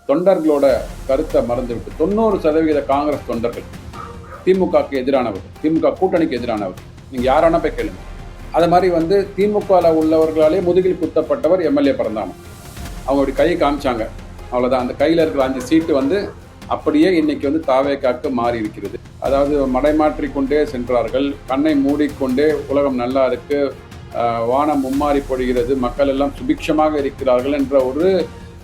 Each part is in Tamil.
தொண்டர்களோட கருத்தை மறந்துவிட்டு 90% காங்கிரஸ் தொண்டர்கள் திமுகவுக்கு எதிரானவர், திமுக கூட்டணிக்கு எதிரானவர். நீங்கள் யாரான போய் கேளுங்க. அது மாதிரி வந்து திமுகவில் உள்ளவர்களாலே முதுகில் குத்தப்பட்டவர் எம்எல்ஏ பரந்தாமன். அவங்க அப்படி கையை காமிச்சாங்க, அவ்வளோதான். அந்த கையில் இருக்கிற 5 சீட்டு வந்து அப்படியே இன்னைக்கு வந்து தாவேக்காக்கு மாறி இருக்கிறது. அதாவது மடைமாற்றிக்கொண்டே சென்றார்கள். கண்ணை மூடிக்கொண்டே உலகம் நல்லா இருக்கு, வானம் மும்மாறி பொழிகிறது, மக்கள் எல்லாம் சுபிக்ஷமாக இருக்கிறார்கள் என்ற ஒரு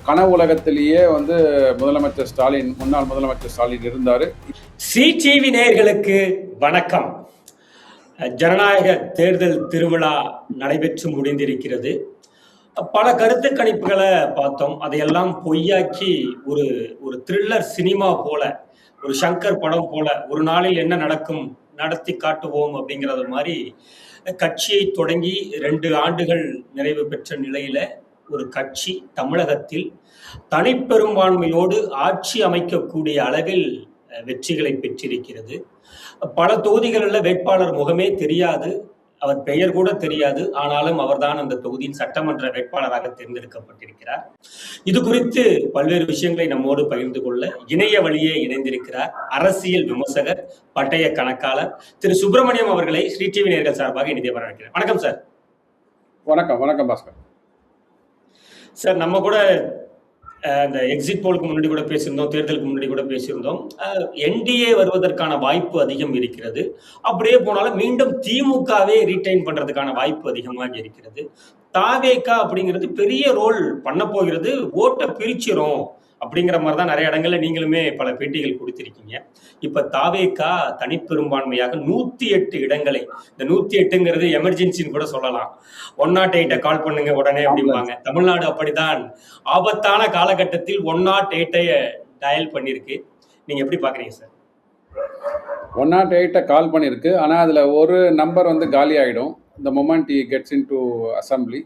கனவு உலகத்திலேயே வந்து முதலமைச்சர் ஸ்டாலின், முன்னாள் முதலமைச்சர் ஸ்டாலின் இருந்தார். சிடிவி நேயர்களுக்கு வணக்கம். ஜனநாயக தேர்தல் திருவிழா நடைபெற்று முடிந்திருக்கிறது. பல கருத்து கணிப்புகளை பார்த்தோம். அதையெல்லாம் பொய்யாக்கி ஒரு த்ரில்லர் சினிமா போல, ஒரு சங்கர் படம் போல, ஒரு நாளில் என்ன நடக்கும் நடத்தி காட்டுவோம் அப்படிங்கிறது மாதிரி கட்சியை தொடங்கி 2 ஆண்டுகள் நிறைவு பெற்ற நிலையில ஒரு கட்சி தமிழகத்தில் தனிப்பெரும்பான்மையோடு ஆட்சி அமைக்கக்கூடிய அளவில் வெற்றிகளை பெற்றிருக்கிறது. பல தொகுதிகளில் வேட்பாளர் முகமே தெரியாது, அவர் பெயர் கூட தெரியாது. ஆனாலும் அவர்தான் அந்த தொகுதியின் சட்டமன்ற வேட்பாளராக தேர்ந்தெடுக்கப்பட்டிருக்கிறார். இது குறித்து பல்வேறு விஷயங்களை நம்மோடு பகிர்ந்து கொள்ள இணைய வழியே இணைந்திருக்கிறார் அரசியல் விமர்சகர், பட்டய கணக்காளர் திரு சுப்பிரமணியம் அவர்களை ஸ்ரீ டிவி நேயர்கள் சார்பாக இணைய வரவேற்கிறேன். வணக்கம் சார். வணக்கம். வணக்கம் பாஸ்கர் சார். நம்ம கூட இந்த எக்ஸிட் போலுக்கு முன்னாடி கூட பேசியிருந்தோம், தேர்தலுக்கு முன்னாடி கூட பேசியிருந்தோம். என்டிஏ வருவதற்கான வாய்ப்பு அதிகம் இருக்கிறது. அப்படியே போனாலும் மீண்டும் திமுகவே ரீடைன் பண்றதுக்கான வாய்ப்பு அதிகமாக இருக்கிறது. தாவேகா அப்படிங்கிறது பெரிய ரோல் பண்ண போகிறது, ஓட்டை பிரிச்சிரும் அப்படிங்கிற மாதிரி தான் நிறைய இடங்கள்ல நீங்களுமே பல பேட்டிகள் கொடுத்திருக்கீங்க. இப்ப தாவேகா தனிப்பெரும்பான்மையாக 108 இடங்களை, இந்த 108ங்கிறது எமர்ஜென்சின்னு கூட சொல்லலாம். 108 கால் பண்ணுங்க உடனே அப்படிம்பாங்க. தமிழ்நாடு அப்படிதான் ஆபத்தான காலகட்டத்தில் 108 டயல் பண்ணிருக்கு. நீங்க எப்படி பாக்குறீங்க சார்? 108 கால் பண்ணியிருக்கு. ஆனால் அதில் ஒரு நம்பர் வந்து காலி ஆகிடும் இந்த moment he gets into assembly.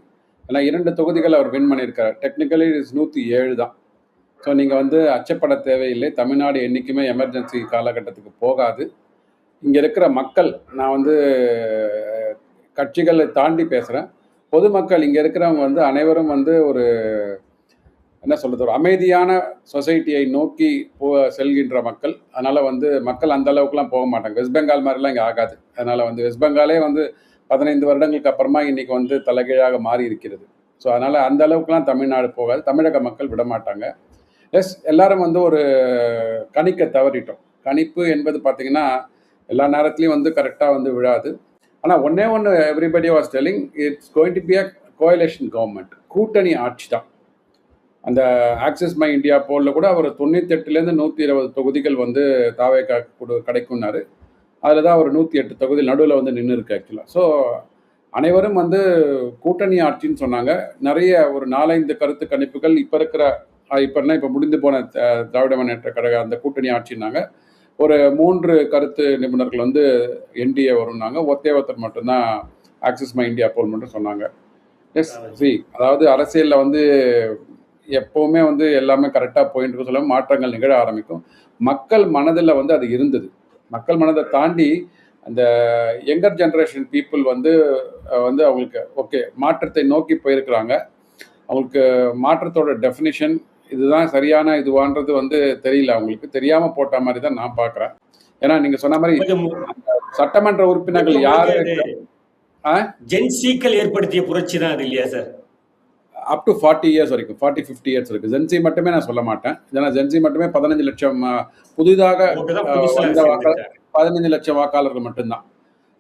ஏன்னா 2 தொகுதிகள் அவர் வின் பண்ணியிருக்காரு. டெக்னிக்கலி இஸ் 107 தான். ஸோ நீங்கள் வந்து அச்சப்பட தேவையில்லை. தமிழ்நாடு என்றைக்குமே எமர்ஜென்சி காலகட்டத்துக்கு போகாது. இங்கே இருக்கிற மக்கள், நான் வந்து கட்சிகளை தாண்டி பேசுகிறேன், பொதுமக்கள் இங்கே இருக்கிறவங்க வந்து அனைவரும் வந்து ஒரு என்ன சொல்கிறது, ஒரு அமைதியான சொசைட்டியை நோக்கி செல்கின்ற மக்கள். அதனால் வந்து மக்கள் அந்த அளவுக்குலாம் போக மாட்டாங்க. வெஸ்ட் பெங்கால் மாதிரிலாம் இங்கே ஆகாது. அதனால் வந்து வெஸ்ட் பெங்காலே வந்து 15 வருடங்களுக்கு அப்புறமா இன்றைக்கி வந்து தலைகீழாக மாறி இருக்கிறது. ஸோ அதனால் அந்த அளவுக்குலாம் தமிழ்நாடு போகாது. தமிழக மக்கள் விட மாட்டாங்க. எஸ், எல்லாரும் வந்து ஒரு கணிக்க தவறிட்டோம். கணிப்பு என்பது பார்த்திங்கன்னா எல்லா நேரத்துலையும் வந்து கரெக்டாக வந்து விழாது. ஆனால் ஒன்று everybody was telling it's going to be a coalition government. கூட்டணி ஆட்சி தான். அந்த ஆக்சிஸ் மை இந்தியா போலில் கூட அவர் 98லேருந்து 120 தொகுதிகள் வந்து தாவேகா கிடைக்கும்னாரு. அதில் தான் அவர் 108 தொகுதியில் நடுவில் வந்து நின்று இருக்கு ஆக்சுவலாக. ஸோ அனைவரும் வந்து கூட்டணி ஆட்சின்னு சொன்னாங்க. நிறைய ஒரு 4-5 கருத்து கணிப்புகள் இப்போ முடிந்து போன திராவிட முன்னேற்ற கழக அந்த கூட்டணி ஆட்சின்னாங்க. ஒரு 3 கருத்து நிபுணர்கள் வந்து என்டிஏ வரும்னாங்க. ஒருத்தர் மட்டும்தான் ஆக்சிஸ் மை இந்தியா போல் மட்டும் சொன்னாங்க. எஸ் சி, அதாவது அரசியலில் வந்து எப்போவுமே வந்து எல்லாமே கரெக்டாக போயிட்டு சொல்ல மாற்றங்கள் நிகழ ஆரம்பிக்கும். மக்கள் மனதில் வந்து அது இருந்தது. மக்கள் மனதை தாண்டி அந்த யங்கர் ஜென்ரேஷன் பீப்புள் வந்து அவங்களுக்கு ஓகே மாற்றத்தை நோக்கி போயிருக்கிறாங்க. அவங்களுக்கு மாற்றத்தோட டெஃபினிஷன் இதுதான் சரியான இதுவான்றது வந்து தெரியல. அவங்களுக்கு தெரியாமல் போட்ட மாதிரி தான் நான் பார்க்குறேன். ஏன்னா நீங்கள் சொன்ன மாதிரி சட்டமன்ற உறுப்பினர்கள் யாரு ஜென்சிக்கள் ஏற்படுத்திய புரட்சி தான் அது இல்லையா சார்? அப் டு 40 இயர்ஸ் வரைக்கும், 40-50 இயர்ஸ் இருக்குது. ஜென்சி மட்டுமே நான் சொல்ல மாட்டேன். ஏன்னா ஜென்சி மட்டுமே 15 லட்சம் புதிதாக வந்த 15 லட்சம் வாக்காளர்கள் மட்டும்தான்.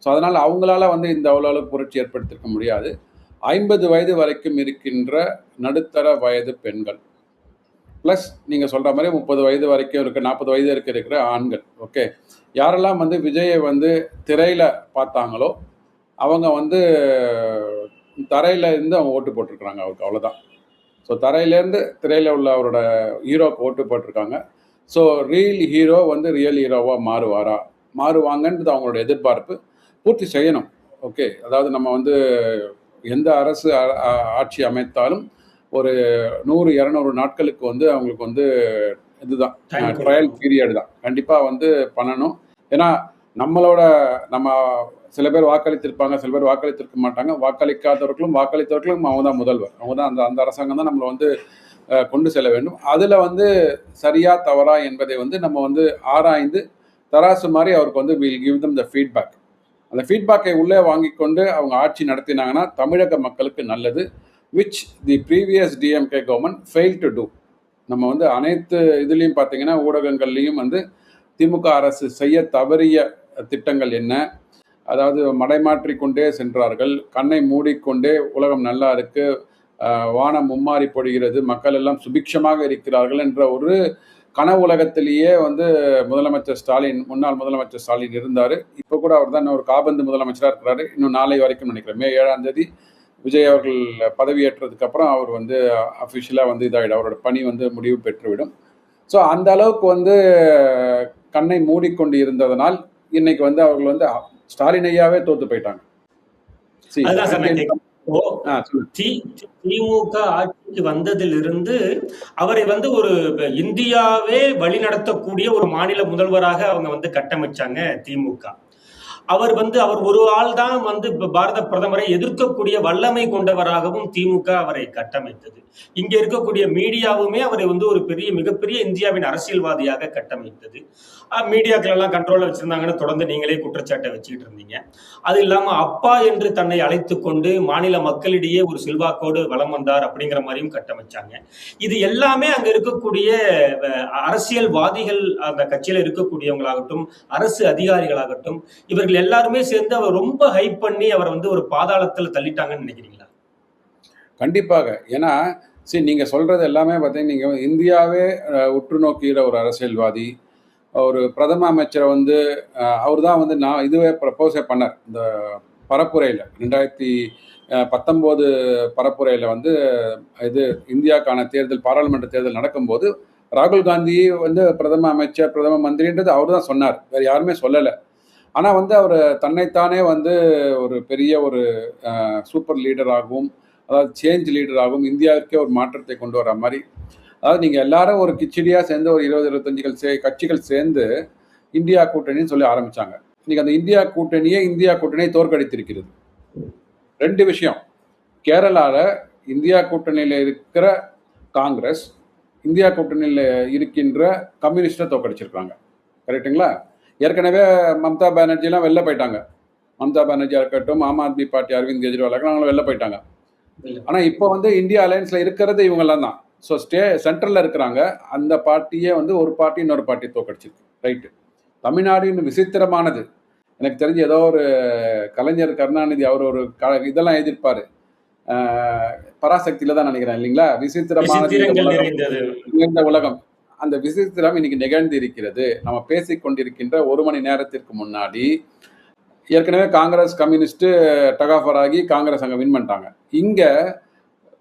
ஸோ அதனால் அவங்களால வந்து இந்த அவ்வளோ புரட்சி ஏற்படுத்தியிருக்க முடியாது. 50 வயது வரைக்கும் இருக்கின்ற நடுத்தர வயது பெண்கள் ப்ளஸ் நீங்கள் சொல்கிற மாதிரி 30 வயது வரைக்கும் இருக்க, 40 வயது இருக்கிற ஆண்கள். ஓகே, யாரெல்லாம் வந்து விஜயை வந்து திரையில் பார்த்தாங்களோ அவங்க வந்து தரையில் இருந்து அவங்க ஓட்டு போட்டிருக்கிறாங்க அவருக்கு, அவ்வளோதான். ஸோ தரையிலேருந்து திரையில் உள்ள அவரோட ஹீரோக்கு ஓட்டு போட்டிருக்காங்க. ஸோ ரியல் ஹீரோ வந்து ரியல் ஹீரோவாக மாறுவாங்கன்றது அவங்களோட எதிர்பார்ப்பு. பூர்த்தி செய்யணும். ஓகே, அதாவது நம்ம வந்து எந்த அரசு ஆட்சி அமைத்தாலும் ஒரு 100-200 நாட்களுக்கு வந்து அவங்களுக்கு வந்து இதுதான் ட்ரையல் பீரியட் தான் கண்டிப்பாக வந்து பண்ணணும். ஏன்னா நம்ம சில பேர் வாக்களித்திருப்பாங்க, சில பேர் வாக்களித்திருக்க மாட்டாங்க. வாக்களிக்காதவர்களும் அவங்க தான் முதல்வர். அவங்க தான் அந்த அரசாங்கம் தான் நம்மளை வந்து கொண்டு செல்ல வேண்டும். அதில் வந்து சரியா தவறா என்பதை வந்து நம்ம வந்து ஆராய்ந்து தராசு மாதிரி அவருக்கு வந்து will give them the feedback. அந்த ஃபீட்பேக்கை உள்ளே வாங்கி கொண்டு அவங்க ஆட்சி நடத்தினாங்கன்னா தமிழக மக்களுக்கு நல்லது, which the previous DMK government fail to do. நம்ம வந்து அனைத்து இதுலேயும் பார்த்தீங்கன்னா ஊடகங்கள்லேயும் வந்து திமுக அரசு செய்ய தவறிய திட்டங்கள் என்ன, அதாவது மடைமாற்றி கொண்டே சென்றார்கள். கண்ணை மூடிக்கொண்டே உலகம் நல்லா இருக்கு, வானம் மும்மாறி பொழிகிறது, மக்கள் எல்லாம் சுபிக்ஷமாக இருக்கிறார்கள் என்ற ஒரு கனவு உலகத்திலேயே வந்து முதலமைச்சர் ஸ்டாலின், முன்னாள் முதலமைச்சர் ஸ்டாலின் இருந்தார். இப்போ கூட அவர் தான் ஒரு காபந்து முதலமைச்சராக இருக்கிறாரு. இன்னும் நாளை வரைக்கும் நினைக்கிறேன், மே 7 விஜய் அவர்கள் பதவியேற்றதுக்கு அப்புறம் அவர் வந்து அஃபிஷியலாக வந்து இதாகிடும், அவரோட பணி வந்து முடிவு பெற்றுவிடும். ஸோ அந்த அளவுக்கு வந்து கண்ணை மூடிக்கொண்டு இருந்ததனால் இன்னைக்கு வந்து அவர்கள் வந்து ஸ்டாலின் ஐயாவே தோத்து போயிட்டாங்க. திமுக ஆட்சிக்கு வந்ததிலிருந்து அவரை வந்து ஒரு இந்தியாவே வழிநடத்தக்கூடிய ஒரு மாநில முதல்வராக அவங்க வந்து கட்டமைச்சாங்க திமுக. அவர் ஒரு ஆள் தான் வந்து பாரத பிரதமரை எதிர்க்கக்கூடிய வல்லமை கொண்டவராகவும் திமுக அவரை கட்டமைத்தது. இங்க இருக்கக்கூடிய மீடியாவுமே அவரை வந்து ஒரு மிகப்பெரிய இந்தியாவின் அரசியல்வாதியாக கட்டமைத்தது. மீடியாக்கள் எல்லாம் கண்ட்ரோல்ல வச்சிருந்தாங்கன்னு தொடர்ந்து நீங்களே குற்றச்சாட்டை வச்சுக்கிட்டு இருந்தீங்க. அது இல்லாம அப்பா என்று தன்னை அழைத்து கொண்டு மாநில மக்களிடையே ஒரு செல்வாக்கோடு வலம் வந்தார் அப்படிங்கிற மாதிரியும் கட்டமைச்சாங்க. இது எல்லாமே அங்க இருக்கக்கூடிய அரசியல்வாதிகள், அந்த கட்சியில இருக்கக்கூடியவங்களாகட்டும், அரசு அதிகாரிகளாகட்டும், இவர்கள் எல்லாருமே சேர்ந்து அவர் ரொம்ப ஹைப் பண்ணி அவர் வந்து ஒரு பாதாளத்துல தள்ளிட்டாங்கன்னு நினைக்கிறீங்களா? கண்டிப்பாக. ஏன்னா நீங்க சொல்றது எல்லாமே பார்த்தீங்கன்னா, நீங்க இந்தியாவே உற்று நோக்கிற ஒரு அரசியல்வாதி, ஒரு பிரதம அமைச்சரை வந்து அவர் தான் வந்து நான் இதுவே ப்ரப்போஸே பண்ணார். இந்த பரப்புரையில் 2019 பரப்புரையில் வந்து இது இந்தியாவுக்கான தேர்தல், பாராளுமன்ற தேர்தல் நடக்கும்போது ராகுல் காந்தி வந்து பிரதம அமைச்சர், பிரதம மந்திரின்றது அவர் தான் சொன்னார், வேறு யாருமே சொல்லலை. ஆனால் வந்து அவர் தன்னைத்தானே வந்து ஒரு பெரிய ஒரு சூப்பர் லீடராகவும், அதாவது சேஞ்ச் லீடராகவும், இந்தியாவிற்கே ஒரு மாற்றத்தை கொண்டு வர மாதிரி, அதாவது நீங்கள் எல்லாரும் ஒரு கிச்சடியாக சேர்ந்து ஒரு 20-25 கட்சிகள் சேர்ந்து இந்தியா கூட்டணின்னு சொல்லி ஆரம்பித்தாங்க. இன்னைக்கு அந்த இந்தியா கூட்டணியை தோற்கடித்திருக்கிறது. 2 விஷயம், கேரளாவில் இந்தியா கூட்டணியில் இருக்கிற காங்கிரஸ், இந்தியா கூட்டணியில் இருக்கின்ற கம்யூனிஸ்டை தோற்கடிச்சிருக்காங்க. கரெக்டுங்களா? ஏற்கனவே மம்தா பானர்ஜிலாம் வெளில போயிட்டாங்க. மம்தா பானர்ஜியாக இருக்கட்டும், ஆம் ஆத்மி பார்ட்டி அரவிந்த் கெஜ்ரிவால் அவங்களும் வெளில போயிட்டாங்க. ஆனால் இப்போ வந்து இந்தியா அலையன்ஸில் இருக்கிறது இவங்கெல்லாம் தான். ஸோ சென்ட்ரலில் இருக்கிறாங்க. அந்த பார்ட்டியே வந்து ஒரு பார்ட்டி இன்னொரு பார்ட்டி தோற்கடிச்சிருக்கு. ரைட்டு. தமிழ்நாடு இன்னும் விசித்திரமானது. எனக்கு தெரிஞ்சு ஏதோ ஒரு கலைஞர் கருணாநிதி அவர் ஒரு இதெல்லாம் எழுதியிருப்பார், பராசக்தியில தான் நினைக்கிறேன் இல்லைங்களா, விசித்திரமானது இந்த உலகம். அந்த விசித்திரம் இன்னைக்கு நிகழ்ந்து இருக்கிறது. நம்ம பேசிக் கொண்டிருக்கின்ற 1 மணி நேரத்திற்கு முன்னாடி ஏற்கனவே காங்கிரஸ் கம்யூனிஸ்ட் டகாஃபர் ஆகி காங்கிரஸ் அங்கே வின் பண்ணிட்டாங்க. இங்கே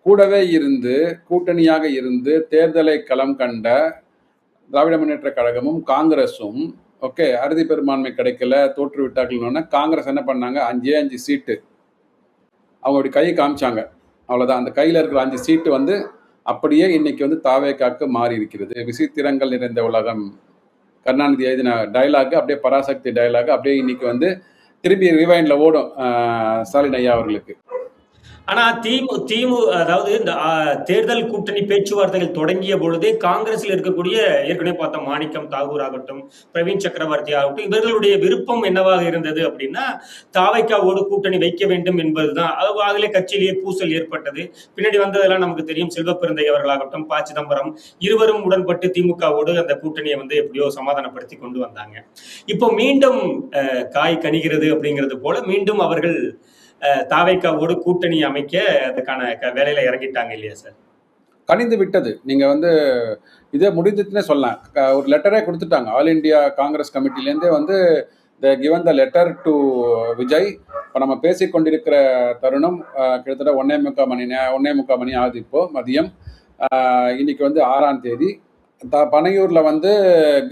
கூடவே இருந்து கூட்டணியாக இருந்து தேர்தலை களம் கண்ட திராவிட முன்னேற்ற கழகமும் காங்கிரஸும் ஓகே அறுதி பெரும்பான்மை கிடைக்கல, தோற்றுவிட்டார்கள்னு காங்கிரஸ் என்ன பண்ணாங்க, 5 சீட்டு அவங்க அப்படி கையை காமிச்சாங்க, அவ்வளோதான். அந்த கையில் இருக்கிற 5 சீட்டு வந்து அப்படியே இன்னைக்கு வந்து தாவேக்காக்கு மாறி இருக்கிறது. விசித்திரங்கள் நிறைந்த உலகம் கருணாநிதி எழுதின டைலாக் அப்படியே பராசக்தி டைலாக் அப்படியே இன்னைக்கு வந்து திரும்பி ரிவைண்டில் ஓடும் ஸ்டாலின் ஐயா அவர்களுக்கு. ஆனா அதாவது இந்த தேர்தல் கூட்டணி பேச்சுவார்த்தைகள் தொடங்கிய பொழுதே காங்கிரஸில் இருக்கக்கூடிய ஏற்கனவே பார்த்த மாணிக்கம் தாகூர் ஆகட்டும், பிரவீன் சக்கரவர்த்தி ஆகட்டும், இவர்களுடைய விருப்பம் என்னவாக இருந்தது அப்படின்னா தாவைக்காவோடு கூட்டணி வைக்க வேண்டும் என்பதுதான். அதிலே கட்சியிலேயே பூசல் ஏற்பட்டது. பின்னாடி வந்ததெல்லாம் நமக்கு தெரியும். செல்வ பெருந்தை அவர்களாகட்டும், ப. சிதம்பரம் இருவரும் உடன்பட்டு திமுகவோடு அந்த கூட்டணியை வந்து எப்படியோ சமாதானப்படுத்தி கொண்டு வந்தாங்க. இப்போ மீண்டும் காய் கனிகிறது அப்படிங்கிறது போல மீண்டும் அவர்கள் தாவேக்காவோடு கூட்டணி அமைக்க அதுக்கான வேலையில இறங்கிட்டாங்க இல்லையா சார்? கணிந்து விட்டது. நீங்க வந்து இதே முடிஞ்சுட்டுனே சொல்லலாம். ஒரு லெட்டரே கொடுத்துட்டாங்க. ஆல் இண்டியா காங்கிரஸ் கமிட்டிலேருந்தே வந்து given the letter to Vijay. இப்போ நம்ம பேசிக்கொண்டிருக்கிற தருணம் கிட்டத்தட்ட 1:45 மணி ஆகுது. இப்போ மதியம். இன்னைக்கு வந்து 6ஆம் தேதி. பனையூரில் வந்து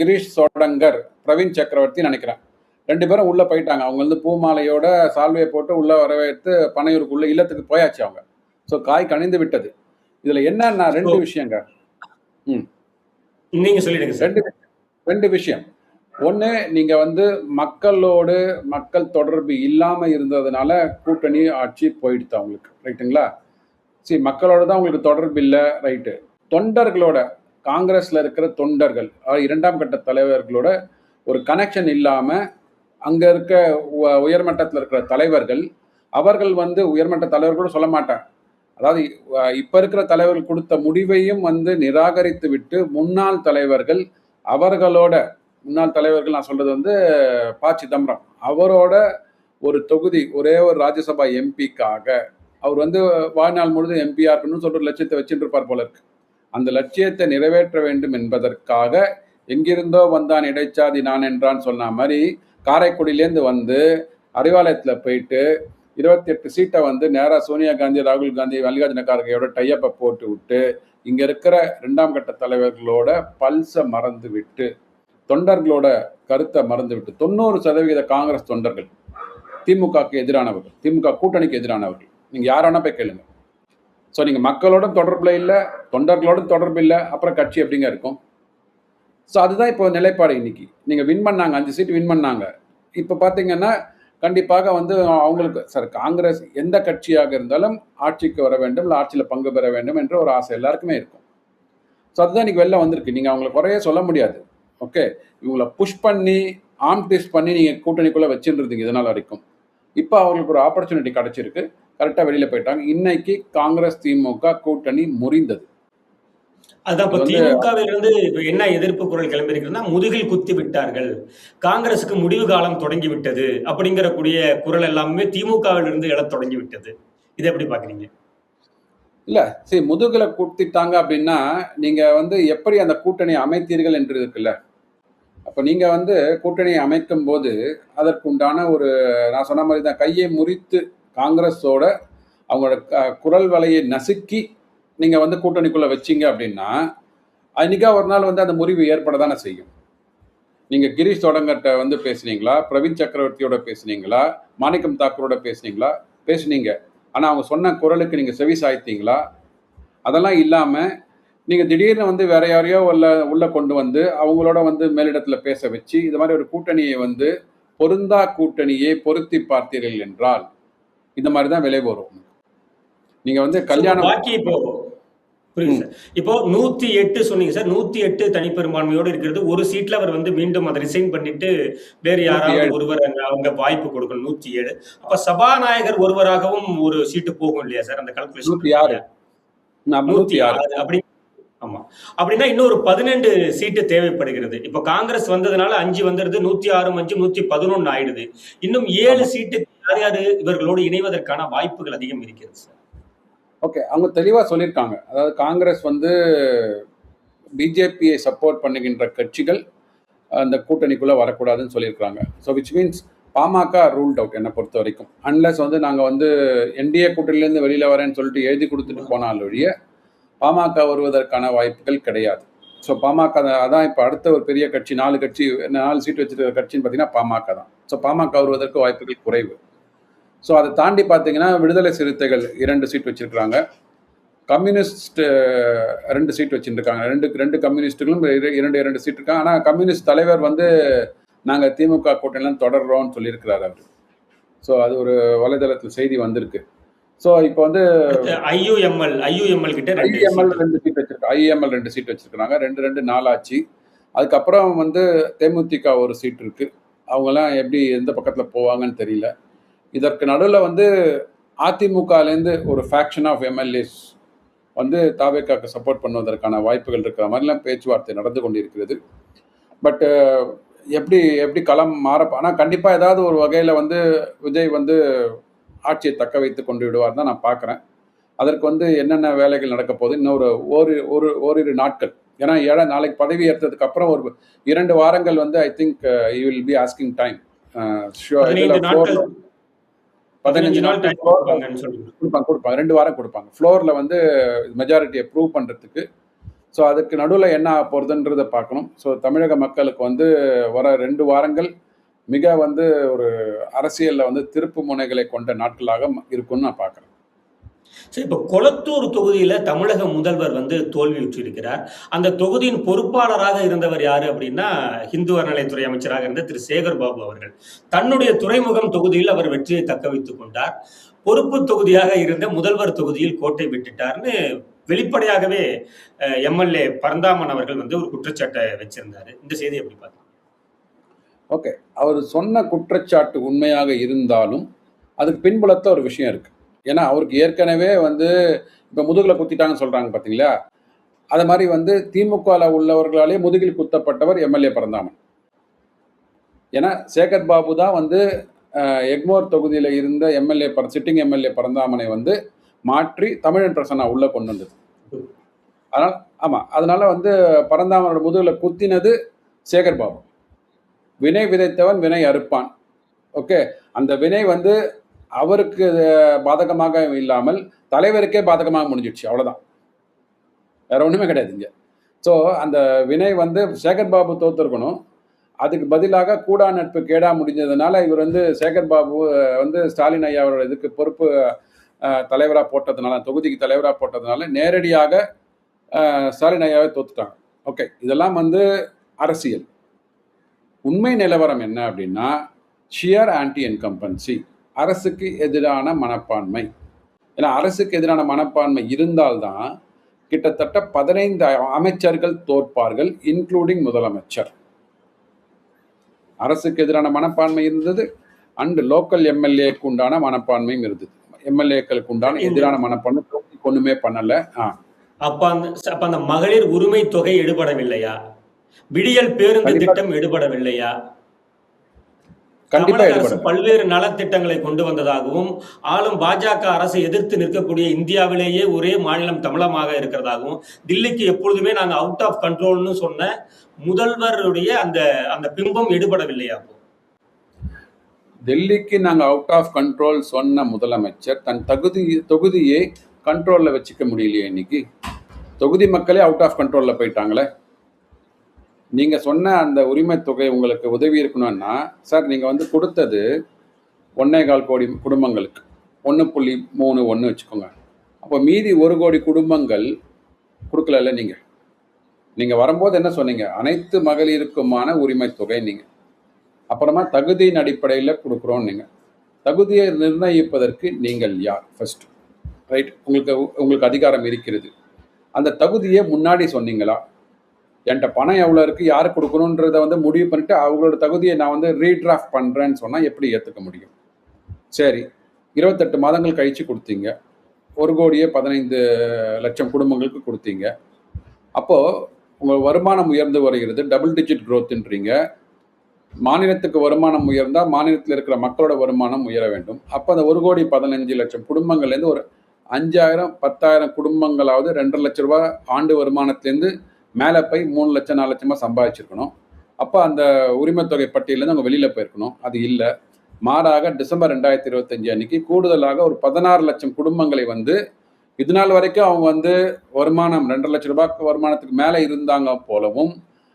கிரீஷ் சோடங்கர், பிரவீன் சக்கரவர்த்தி நினைக்கிறேன், 2 பேரும் உள்ளே போயிட்டாங்க. அவங்க வந்து பூமாலையோட சால்வையை போட்டு உள்ளே வரவேற்று பனையூருக்குள்ளே இல்லத்துக்கு போயாச்சு அவங்க. ஸோ காய் கணிந்து விட்டது. இதில் என்னன்னா 2 விஷயங்க. நீங்கள் சொல்லிடுங்க சார். 2 விஷயம். ஒன்று, நீங்கள் வந்து மக்களோடு மக்கள் தொடர்பு இல்லாமல் இருந்ததுனால கூட்டணி ஆட்சி போயிடுது அவங்களுக்கு. ரைட்டுங்களா? சரி, மக்களோட தான் உங்களுக்கு தொடர்பு இல்லை. ரைட்டு. தொண்டர்களோட, காங்கிரஸ்ல இருக்கிற தொண்டர்கள், இரண்டாம் கட்ட தலைவர்களோட ஒரு கனெக்ஷன் இல்லாம அங்க இருக்க உயர்மட்டத்தில் இருக்கிற தலைவர்கள், அவர்கள் வந்து உயர்மட்ட தலைவர்களோட சொல்ல மாட்டாங்க. அதாவது இப்ப இருக்கிற தலைவர்கள் கொடுத்த முடிவையும் வந்து நிராகரித்து விட்டு முன்னாள் தலைவர்கள், அவர்களோட முன்னாள் தலைவர்கள் நான் சொல்றது வந்து ப. சிதம்பரம் அவரோட ஒரு தொகுதி, ஒரே ஒரு ராஜ்யசபா எம்பிக்காக அவர் வந்து வாழ்நாள் முழுதும் எம்பியா இருக்கணும்னு சொல்ற லட்சியத்தை வச்சுட்டு இருப்பார் போல இருக்கு. அந்த லட்சியத்தை நிறைவேற்ற வேண்டும் என்பதற்காக எங்கிருந்தோ வந்தான் இடைச்சாதி நான் என்றான்னு சொன்ன மாதிரி காரைக்குடியிலேருந்து வந்து அறிவாலயத்தில் போயிட்டு 28 சீட்டை வந்து நேராக சோனியா காந்தி, ராகுல் காந்தி, மல்லிகார்ஜுன கார்கேயோட டையப்பை போட்டு விட்டு இங்கே இருக்கிற 2ஆம் கட்ட தலைவர்களோட பல்ஸை மறந்து விட்டு, தொண்டர்களோட கருத்தை மறந்து விட்டு, 90% காங்கிரஸ் தொண்டர்கள் திமுகவுக்கு எதிரானவர்கள், திமுக கூட்டணிக்கு எதிரானவர்கள். நீங்கள் யாரானா போய் கேளுங்க. ஸோ நீங்கள் மக்களோட தொடர்பில் இல்லை, தொண்டர்களோட தொடர்பு இல்லை, அப்புறம் கட்சி எப்படிங்க இருக்கும்? ஸோ அதுதான் இப்போ நிலைப்பாடு. இன்னைக்கு நீங்கள் வின் பண்ணாங்க, 5 சீட் வின் பண்ணாங்க. இப்போ பார்த்தீங்கன்னா கண்டிப்பாக வந்து அவங்களுக்கு சார் காங்கிரஸ் எந்த கட்சியாக இருந்தாலும் ஆட்சிக்கு வர வேண்டும், இல்லை ஆட்சியில் பங்கு பெற வேண்டும் என்ற ஒரு ஆசை எல்லாருக்குமே இருக்கும். ஸோ அதுதான் இன்னைக்கு வெளில வந்திருக்கு. நீங்கள் அவங்களை குறைய சொல்ல முடியாது. ஓகே, இவங்களை புஷ் பண்ணி ஆர்ம் ட்விஸ்ட் பண்ணி நீங்கள் கூட்டணிக்குள்ளே வச்சுருந்தீங்க இதனால் வரைக்கும். இப்போ அவங்களுக்கு ஒரு ஆப்பர்ச்சுனிட்டி கிடச்சிருக்கு, கரெக்டாக வெளியில் போயிட்டாங்க. இன்னைக்கு காங்கிரஸ் திமுக கூட்டணி முறிந்தது. அதான் இப்ப திமுகவிலிருந்து என்ன எதிர்ப்பு குரல் கிளம்பியிருக்குன்னா, முதுகில் குத்தி விட்டார்கள், காங்கிரசுக்கு முடிவு காலம் தொடங்கி விட்டது அப்படிங்கிற கூடிய குரல் எல்லாமே திமுகவிலிருந்து எழத் தொடங்கி விட்டது. இதை எப்படி பாக்குறீங்க? இல்ல சரி, முதுகுல குத்திட்டாங்க அப்படின்னா நீங்க வந்து எப்படி அந்த கூட்டணி அமைத்தீர்கள் என்று இருக்குல்ல. அப்ப நீங்க வந்து கூட்டணியை அமைக்கும் போது அதற்குண்டான ஒரு, நான் சொன்ன மாதிரி தான், கையை முறித்து காங்கிரஸோட அவங்களோட குரல் வலையை நசுக்கி நீங்க வந்து கூட்டணிக்குள்ள வச்சீங்க அப்படின்னா அன்னைக்கா ஒரு நாள் வந்து அந்த முறிவு ஏற்பட தானே செய்யும். நீங்க கிரீஷ் தொடங்கட்ட வந்து பேசுனீங்களா, பிரவீன் சக்கரவர்த்தியோட பேசுனீங்களா, மாணிக்கம் தாக்கூரோட பேசுனீங்க. ஆனா அவங்க சொன்ன குரலுக்கு நீங்க செவி சாய்த்தீங்களா? அதெல்லாம் இல்லாம நீங்க திடீர்னு வந்து வேற யாரையோ உள்ள கொண்டு வந்து அவங்களோட வந்து மேலிடத்துல பேச வச்சு இது மாதிரி ஒரு கூட்டணியை வந்து பொருந்தா கூட்டணியை பொருத்தி பார்த்தீர்கள் என்றால் இந்த மாதிரி தான் விளைவு வரும். நீங்க வந்து கல்யாணம் புரியுது சார். இப்போ 108 சொன்னீங்க சார், 108 தனிப்பெரும்பான்மையோடு இருக்கிறது. ஒரு சீட்ல அவர் வந்து மீண்டும் அதை ரிசைன் பண்ணிட்டு வேறு யாராவது ஒருவர் அவங்க வாய்ப்பு கொடுக்கணும். 107. அப்ப சபாநாயகர் ஒருவராகவும் ஒரு சீட்டு போகும் இல்லையா சார்? அந்த கால்குலேஷன் 106 அப்படி. ஆமா, அப்படின்னா இன்னொரு 12 சீட்டு தேவைப்படுகிறது. இப்ப காங்கிரஸ் வந்ததுனால 5 வந்துருது, 106 5 111 ஆயிடுது. இன்னும் 7 சீட்டு யார் யாரு இவர்களோடு இணைவதற்கான வாய்ப்புகள் அதிகம் இருக்கிறது சார். ஓகே, அவங்க தெளிவாக சொல்லியிருக்காங்க. அதாவது காங்கிரஸ் வந்து பிஜேபியை சப்போர்ட் பண்ணுகின்ற கட்சிகள் அந்த கூட்டணிக்குள்ளே வரக்கூடாதுன்னு சொல்லியிருக்காங்க. So which means PMK ruled out என்னை பொறுத்த வரைக்கும். அன்லெஸ் வந்து நாங்கள் வந்து என்டிஏ கூட்டணியிலேருந்து வெளியில் வரேன்னு சொல்லிட்டு எழுதி கொடுத்துட்டு போனால் ஒழிய பாமக வருவதற்கான வாய்ப்புகள் கிடையாது. ஸோ பாமக அதான் இப்போ அடுத்த ஒரு பெரிய கட்சி, 4 சீட் வச்சுருக்கிற கட்சின்னு பார்த்தீங்கன்னா பாமக தான். ஸோ பாமக வருவதற்கு வாய்ப்புகள் குறைவு. ஸோ அதை தாண்டி பார்த்தீங்கன்னா விடுதலை சிறுத்தைகள் 2 சீட் வச்சுருக்கிறாங்க, கம்யூனிஸ்ட் 2 சீட் வச்சுருக்காங்க. ரெண்டு கம்யூனிஸ்ட்டுகளும் 2 சீட் இருக்காங்க. ஆனால் கம்யூனிஸ்ட் தலைவர் வந்து நாங்கள் திமுக கூட்டணிலாம் தொடர்றோம்னு சொல்லியிருக்கிறார் அவர். ஸோ அது ஒரு வலைதளத்தில் செய்தி வந்திருக்கு. ஸோ இப்போ வந்து ஐயுஎம்எல் கிட்ட 2 சீட் வச்சிருக்காங்க. ஐயுஎம்எல் 2 சீட் வச்சிருக்காங்க. 2 4 ஆச்சு. அதுக்கப்புறம் வந்து தேமுதிக ஒரு சீட் இருக்கு. அவங்கெல்லாம் எப்படி எந்த பக்கத்தில் போவாங்கன்னு தெரியல. இதற்கு நடுவில் வந்து அதிமுகலேருந்து ஒரு ஃபேக்ஷன் ஆஃப் எம்எல்ஏஸ் வந்து தாவேக்காக்கு சப்போர்ட் பண்ணுவதற்கான வாய்ப்புகள் இருக்கிற மாதிரிலாம் பேச்சுவார்த்தை நடந்து கொண்டிருக்கிறது. பட் எப்படி களம் மாறப்போ, ஆனால் கண்டிப்பாக ஏதாவது ஒரு வகையில் வந்து விஜய் வந்து ஆட்சியை தக்க வைத்து கொண்டு விடுவார் தான் நான் பார்க்குறேன். அதற்கு வந்து என்னென்ன வேலைகள் நடக்க போகுது இன்னொரு ஓரிரு நாட்கள். ஏன்னா நாளைக்கு பதவி ஏற்றதுக்கு அப்புறம் ஒரு 2 வாரங்கள் வந்து I think you will be asking time. 15 நாள் கொடுப்பாங்க, 2 வாரம் கொடுப்பாங்க ஃப்ளோரில் வந்து மெஜாரிட்டியை ப்ரூவ் பண்ணுறதுக்கு. ஸோ அதுக்கு நடுவில் என்ன போகிறதுன்றதை பார்க்கணும். ஸோ தமிழக மக்களுக்கு வந்து வர 2 வாரங்கள் மிக வந்து ஒரு அரசியலில் வந்து திருப்பு முனைகளை கொண்ட நாட்களாக இருக்கும்னு நான் பார்க்குறேன். சரி, இப்போ கொளத்தூர் தொகுதியில தமிழக முதல்வர் வந்து தோல்வியுற்றிருக்கிறார். அந்த தொகுதியின் பொறுப்பாளராக இருந்தவர் யாரு அப்படின்னா இந்து அறநிலையத்துறை அமைச்சராக இருந்த திரு சேகர் பாபு அவர்கள். தன்னுடைய துறைமுகம் தொகுதியில் அவர் வெற்றியை தக்க வைத்துக் கொண்டார். பொறுப்பு தொகுதியாக இருந்த முதல்வர் தொகுதியில் கோட்டை விட்டுட்டார்னு வெளிப்படையாகவே எம்எல்ஏ பரந்தாமன் அவர்கள் வந்து ஒரு குற்றச்சாட்டை வச்சிருந்தாரு. இந்த செய்தி எப்படி பார்க்கலாம்? ஓகே, அவர் சொன்ன குற்றச்சாட்டு உண்மையாக இருந்தாலும் அதுக்கு பின்புலத்தில் ஒரு விஷயம் இருக்கு. ஏன்னா அவருக்கு ஏற்கனவே வந்து இப்போ முதுகில் குத்திட்டாங்கன்னு சொல்றாங்க பார்த்தீங்களா, அது மாதிரி வந்து திமுகவில் உள்ளவர்களாலே முதுகில் குத்தப்பட்டவர் எம்எல்ஏ பரந்தாமன். ஏன்னா சேகர் பாபு தான் வந்து எக்மோர் தொகுதியில் இருந்த சிட்டிங் எம்எல்ஏ பரந்தாமனை வந்து மாற்றி தமிழன் பிரசன்னா உள்ள கொண்டு வந்தது. அதனால் ஆமாம், அதனால வந்து பரந்தாமனோட முதுகில் குத்தினது சேகர் பாபு. வினை விதைத்தவன் வினை அறுப்பான். ஓகே, அந்த வினை வந்து அவருக்கு பாதகமாக இல்லாமல் தலைவருக்கே பாதகமாக முடிஞ்சிடுச்சு, அவ்வளோதான், வேற ஒன்றுமே கிடையாதுங்க. ஸோ அந்த வினை வந்து சேகர் பாபு தோத்துருக்கணும், அதுக்கு பதிலாக கூடா நட்பு கேடா முடிஞ்சதுனால இவர் வந்து சேகர் பாபு வந்து ஸ்டாலின் ஐயா அவரோட இதுக்கு பொறுப்பு தலைவராக போட்டதுனால, தொகுதிக்கு தலைவராக போட்டதுனால நேரடியாக ஸ்டாலின் ஐயாவை தோத்துட்டாங்க. ஓகே, இதெல்லாம் வந்து அரசியல். உண்மை நிலவரம் என்ன அப்படின்னா ஷியர் ஆன்டி என்கம்பன்சி, அரசுக்கு எதிரான மனப்பான்மை. ஏன்னா அரசுக்கு எதிரான மனப்பான்மை இருந்தால்தான் கிட்டத்தட்ட 15 அமைச்சர்கள் தோற்பார்கள், இன்க்ளூடிங் முதலமைச்சர். அரசுக்கு எதிரான மனப்பான்மை இருந்தது, அண்ட் லோக்கல் எம்எல்ஏக்கு உண்டான மனப்பான்மையும் இருந்தது. எம்எல்ஏக்களுக்கு உண்டான எதிரான மனப்பான்மை ஒண்ணுமே பண்ணல. அப்ப அந்த மகளிர் உரிமை தொகை எடுபடவில்லையா? விடியல் பேருந்து திட்டம் எடுபடவில்லையா? தமிழக அரசு பல்வேறு நலத்திட்டங்களை கொண்டு வந்ததாகவும் ஆளும் பாஜக அரசை எதிர்த்து நிற்கக்கூடிய இந்தியாவிலேயே ஒரே மாநிலம் தமிழமாக இருக்கிறதாகவும் தில்லிக்கு எப்பொழுதுமே நாங்க அவுட் ஆஃப் கண்ட்ரோல்னு சொன்ன முதல்வருடைய அந்த அந்த பிம்பம் எடுபடவில்லையா? டெல்லிக்கு நாங்க அவுட் ஆஃப் கண்ட்ரோல் சொன்ன முதலமைச்சர் தன் தொகுதியை கண்ட்ரோல்ல வச்சுக்க முடியலையே. இன்னைக்கு தொகுதி மக்களே அவுட் ஆஃப் கண்ட்ரோல்ல போயிட்டாங்களே. நீங்க சொன்ன அந்த உரிமை தொகை உங்களுக்கு உதவி இருக்கணும்னா சார், நீங்க வந்து கொடுத்தது 1.25 கோடி குடும்பங்களுக்கு 1.31 வச்சுக்கோங்க. அப்போ மீதி 1 கோடி குடும்பங்கள் கொடுக்கல. நீங்க வரும்போது என்ன சொன்னீங்க? அனைத்து மகளிருக்குமான உரிமை தொகை. நீங்க அப்புறமா தகுதியின் அடிப்படையில் கொடுக்குறோம். நீங்க தகுதியை நிர்ணயிப்பதற்கு நீங்கள் யார் ஃபர்ஸ்ட்? ரைட், உங்களுக்கு அதிகாரம் இருக்கிறது. அந்த தகுதியை முன்னாடி சொன்னீங்களா? என்கிட்ட பணம் எவ்வளோ இருக்குது, யாருக்கு கொடுக்கணுன்றதை வந்து முடிவு பண்ணிட்டு அவங்களோட தகுதியை நான் வந்து ரீட்ராஃப்ட் பண்ணுறேன்னு சொன்னால் எப்படி ஏற்றுக்க முடியும்? சரி, 28 மாதங்கள் கழித்து கொடுத்தீங்க, 1,15,00,000 குடும்பங்களுக்கு கொடுத்தீங்க. அப்போது உங்கள் வருமானம் உயர்ந்து வருகிறது, டபுள் டிஜிட் க்ரோத்துன்றீங்க. மாநிலத்துக்கு வருமானம் உயர்ந்தால் மாநிலத்தில் இருக்கிற மக்களோட வருமானம் உயர வேண்டும். அப்போ அந்த 1,15,00,000 குடும்பங்கள்லேருந்து ஒரு 5,000 10,000 குடும்பங்களாவது 2.5 லட்ச ரூபா ஆண்டு வருமானத்துலேருந்து மேலே போய் 3 லட்சம் 4 லட்சமாக சம்பாதிச்சிருக்கணும். அப்போ அந்த உரிமை தொகை பட்டியலேருந்து அவங்க வெளியில் போயிருக்கணும். அது இல்லை. மாறாக டிசம்பர் 2025 அன்னைக்கு கூடுதலாக ஒரு 16 லட்சம் குடும்பங்களை வந்து இது நாள் வரைக்கும் அவங்க வந்து வருமானம் 2.5 லட்ச ரூபாய்க்கு வருமானத்துக்கு மேலே இருந்தாங்க போலவும்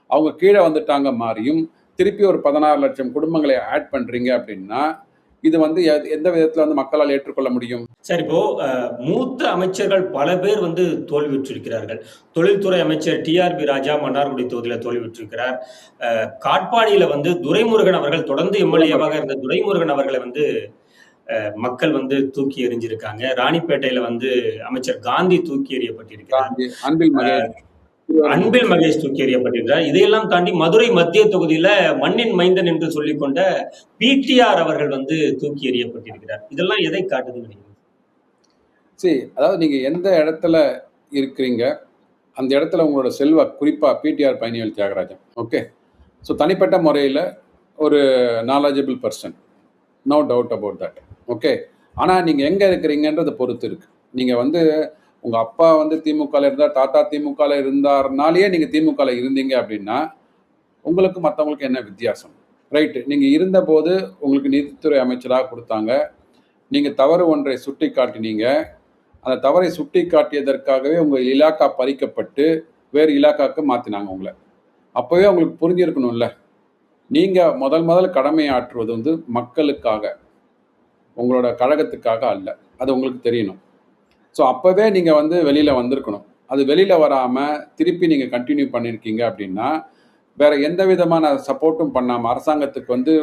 அவங்க கீழே வந்துட்டாங்க மாதிரியும் திருப்பி ஒரு 16 லட்சம் குடும்பங்களை ஆட் பண்ணுறீங்க அப்படின்னா இது வந்து எந்த விதத்தில் வந்து மக்களால் ஏற்றுக்கொள்ள முடியும்? சரி, இப்போ மூத்த அமைச்சர்கள் பல பேர் வந்து தோல்வியுற்றிருக்கிறார்கள். தொழில்துறை அமைச்சர் டிஆர்பி ராஜா மன்னார்குடி தொகுதியில் தோல்வியுற்றிருக்கிறார். காட்பாடியில வந்து துரைமுருகன் அவர்கள் தொடர்ந்து எம்எல்ஏவாக இருந்த துரைமுருகன் அவர்களை வந்து மக்கள் வந்து தூக்கி எறிஞ்சிருக்காங்க. ராணிப்பேட்டையில வந்து அமைச்சர் காந்தி தூக்கி எறியப்பட்டிருக்கிறார். அன்பில் மகேஷ் தூக்கி எறியப்பட்டிருக்கிறார். இதையெல்லாம் தாண்டி மதுரை மத்திய தொகுதியில மண்ணின் மைந்தன் என்று சொல்லிக்கொண்ட பிடிஆர் அவர்கள் வந்து தூக்கி எறியப்பட்டிருக்கிறார். இதெல்லாம் எதை காட்டுதுன்னு? சரி, அதாவது நீங்க எந்த இடத்துல இருக்கிறீங்க அந்த இடத்துல உங்களோட குறிப்பா PTR Palanivel Thiagarajan, okay, so தனிப்பட்ட முறையில் ஒரு knowledgeable person, no doubt about that, okay. ஆனால் நீங்கள் எங்கே இருக்கிறீங்கன்றதை பொறுத்து இருக்கு. நீங்கள் வந்து உங்கள் அப்பா வந்து திமுகவில் இருந்தார், தாத்தா திமுகவில் இருந்தார்னாலேயே நீங்கள் திமுகவில் இருந்தீங்க அப்படின்னா உங்களுக்கு மற்றவங்களுக்கு என்ன வித்தியாசம்? ரைட்டு, நீங்கள் இருந்தபோது உங்களுக்கு நீதித்துறை அமைச்சராக கொடுத்தாங்க, நீங்கள் தவறு ஒன்றை சுட்டி காட்டினீங்க, அந்த தவறை சுட்டி காட்டியதற்காகவே உங்கள் இலாக்கா பறிக்கப்பட்டு வேறு இலாக்காவுக்கு மாற்றினாங்க உங்களை. அப்போவே உங்களுக்கு புரிஞ்சிருக்கணும்ல, நீங்கள் முதல் கடமையாற்றுவது வந்து மக்களுக்காக, உங்களோட கழகத்துக்காக அல்ல. அது உங்களுக்கு தெரியணும். ஸோ அப்போவே நீங்கள் வந்து வெளியில் வந்திருக்கணும். அது வெளியில் வராமல் திருப்பி நீங்கள் கண்டினியூ பண்ணியிருக்கீங்க அப்படின்னா வேற எந்த விதமான சப்போர்ட்டும் பண்ணாமல் அரசாங்கத்துக்கு வந்து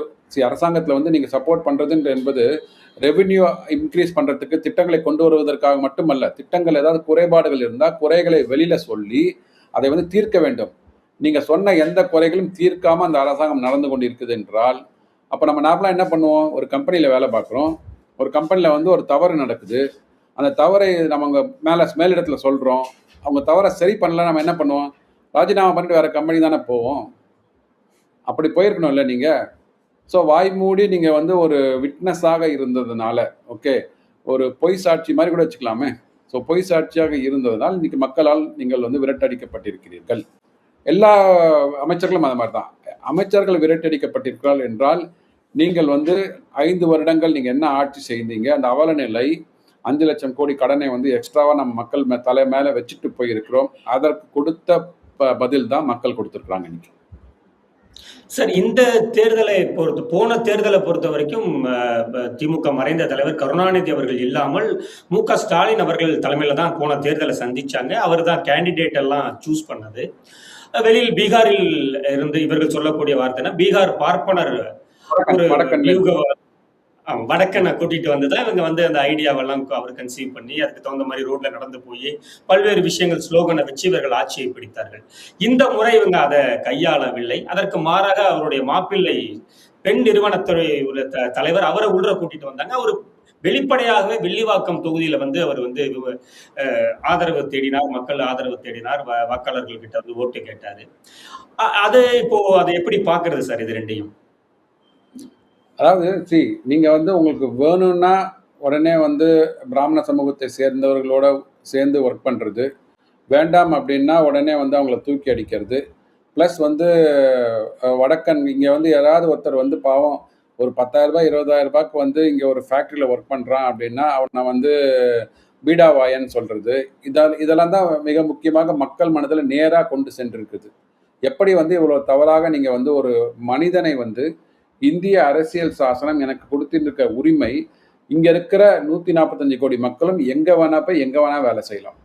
அரசாங்கத்தில் வந்து நீங்கள் சப்போர்ட் பண்ணுறதுன்ற என்பது ரெவென்யூ இன்க்ரீஸ் பண்ணுறதுக்கு திட்டங்களை கொண்டு வருவதற்காக மட்டுமல்ல, திட்டங்கள் ஏதாவது குறைபாடுகள் இருந்தால் குறைகளை வெளியில் சொல்லி அதை வந்து தீர்க்க வேண்டும். நீங்கள் சொன்ன எந்த குறைகளும் தீர்க்காமல் அந்த அரசாங்கம் நடந்து கொண்டு இருக்குது என்றால், அப்போ நம்ம நார்மலாக என்ன பண்ணுவோம்? ஒரு கம்பெனியில் வேலை பார்க்குறோம், ஒரு கம்பெனியில் வந்து ஒரு தவறு நடக்குது, அந்த தவறை நம்ம அவங்க மேலிடத்துல சொல்கிறோம், அவங்க தவறை சரி பண்ணல, நம்ம என்ன பண்ணுவோம்? ராஜினாமா பண்ணிட்டு வேறு கம்பெனி தானே போவோம். அப்படி போயிருக்கணும் இல்லை நீங்கள்? ஸோ வாய் மூடி நீங்கள் வந்து ஒரு விட்னஸாக இருந்ததுனால, ஓகே, ஒரு பொய் சாட்சி மாதிரி கூட வச்சுக்கலாமே. ஸோ பொய் சாட்சியாக இருந்ததுனால் இன்னைக்கு மக்களால் நீங்கள் வந்து விரட்டடிக்கப்பட்டிருக்கிறீர்கள். எல்லா அமைச்சர்களும் அது மாதிரி தான். அமைச்சர்கள் விரட்டடிக்கப்பட்டிருக்கிறார்கள் என்றால் நீங்கள் வந்து 5 வருடங்கள் நீங்கள் என்ன ஆட்சி செய்தீங்க, அந்த அவல நிலை 5 லட்சம் கோடி கடனை வந்து எக்ஸ்ட்ராவாக நம்ம மக்கள் தலை மேலே வச்சுட்டு போயிருக்கிறோம். அதற்கு கொடுத்த பதில் தான் மக்கள் கொடுத்துருக்குறாங்க இன்னைக்கு. சார், இந்த தேர்தலை போன தேர்தலை பொறுத்த வரைக்கும் திமுக மறைந்த தலைவர் கருணாநிதி அவர்கள் இல்லாமல் மு.க.ஸ்டாலின் அவர்கள் தலைமையில தான் போன தேர்தலை சந்திச்சாங்க. அவர் தான் கேண்டிடேட் எல்லாம் சூஸ் பண்ணது. வெளியில் பீகாரில் இருந்து இவர்கள் சொல்லக்கூடிய வார்த்தைனா, பீகார் பார்ப்பனர் ஒரு வடக்கனை கூட்டிட்டு வந்துதான் இவங்க வந்து அந்த ஐடியாவெல்லாம் அவர் கன்சீவ் பண்ணி அதுக்கு தகுந்த மாதிரி ரோட்ல நடந்து போய் பல்வேறு விஷயங்கள் ஸ்லோகனை வச்சு இவர்கள் ஆட்சியை பிடித்தார்கள். இந்த முறை இவங்க அதை கையாளவில்லை. அதற்கு மாறாக அவருடைய மாப்பிள்ளை பெண் நிறுவனத்துறை தலைவர் அவரை உள்ள கூட்டிட்டு வந்தாங்க. அவர் வெளிப்படையாகவே வெள்ளிவாக்கம் தொகுதியில வந்து அவர் வந்து ஆதரவு தேடினார், மக்கள் ஆதரவு தேடினார், வாக்காளர்கள் கிட்ட வந்து ஓட்டு கேட்டாரு. அது இப்போ அதை எப்படி பாக்குறது சார் இது ரெண்டையும்? அதாவது நீங்கள் வந்து உங்களுக்கு வேணும்னா உடனே வந்து பிராமண சமூகத்தை சேர்ந்தவர்களோட சேர்ந்து ஒர்க் பண்ணுறது, வேண்டாம் அப்படின்னா உடனே வந்து அவங்கள தூக்கி அடிக்கிறது. ப்ளஸ் வந்து வடக்கன் இங்கே வந்து யாராவது ஒருத்தர் வந்து பாவம் ஒரு 10,000 20,000 ரூபாய்க்கு வந்து இங்கே ஒரு ஃபேக்ட்ரியில் ஒர்க் பண்ணுறான் அப்படின்னா அவனை வந்து பீடாவாயன்னு சொல்கிறது, இதெல்லாம் தான் மிக முக்கியமாக மக்கள் மனதில் நேராக கொண்டு சென்றிருக்குது. எப்படி வந்து இவ்வளோ தவறாக நீங்கள் வந்து ஒரு மனிதனை வந்து இந்திய அரசியல் சாசனம் எனக்கு கொடுத்திருக்க உரிமை, இங்க இருக்கிற 145 கோடி மக்களும் எங்க வேணா போய் எங்க வேணா வேலை செய்யலாம்.